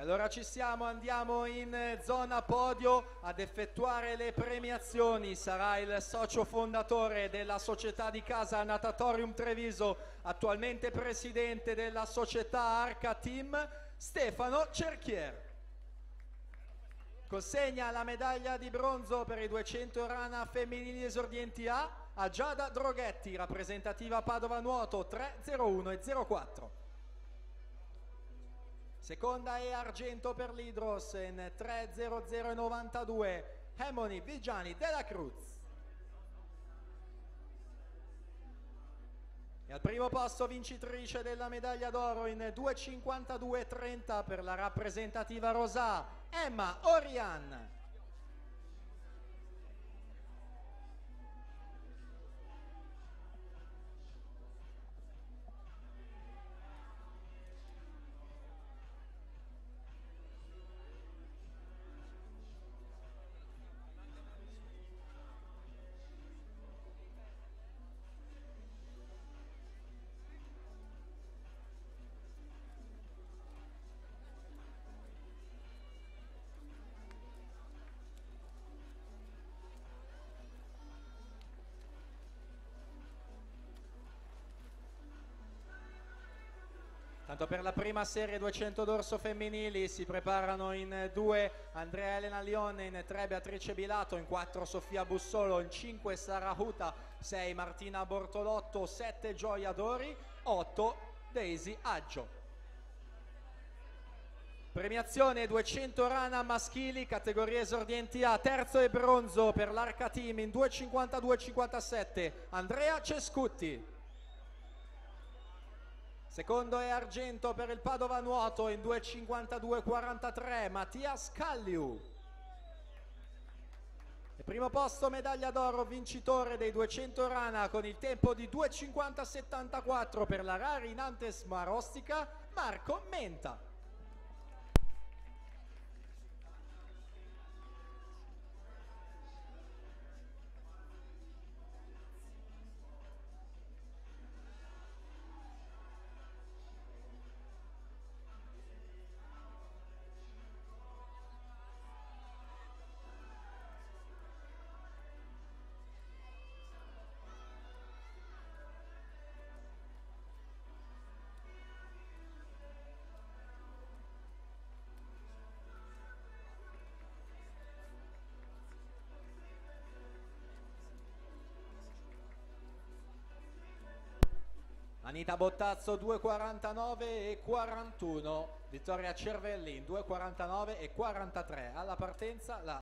allora ci siamo, andiamo in zona podio ad effettuare le premiazioni. Sarà il socio fondatore della società di casa Natatorium Treviso, attualmente presidente della società Arca Team, Stefano Cerchier. Consegna la medaglia di bronzo per i 200 rana femminili esordienti a Giada Droghetti, rappresentativa Padova Nuoto 3.01 e 04. Seconda e argento per l'Hydros in 3.00 e 92, Emoni Vigiani della Cruz. E al primo posto vincitrice della medaglia d'oro in 2.52 e 30 per la rappresentativa Rosà, Emma Orian. Tanto per la prima serie 200 dorso femminili si preparano in 2 Andrea Elena Lione, in 3 Beatrice Bilato, in 4 Sofia Bussolo, in 5 Sara Huta, 6 Martina Bortolotto, 7 Gioia Dori, 8 Daisy Aggio. Premiazione 200 rana maschili, categoria esordienti A, terzo e bronzo per l'Arca Team in 2.52-57, Andrea Cescutti. Secondo e argento per il Padova Nuoto in 2.52-43, Mattia Scalliu. E primo posto medaglia d'oro vincitore dei 200 rana con il tempo di 2.50-74 per la Rari Nantes Marostica, Marco Menta. Anita Bottazzo 2.49 e 41, Vittoria Cervelli 2.49 e 43. Alla partenza la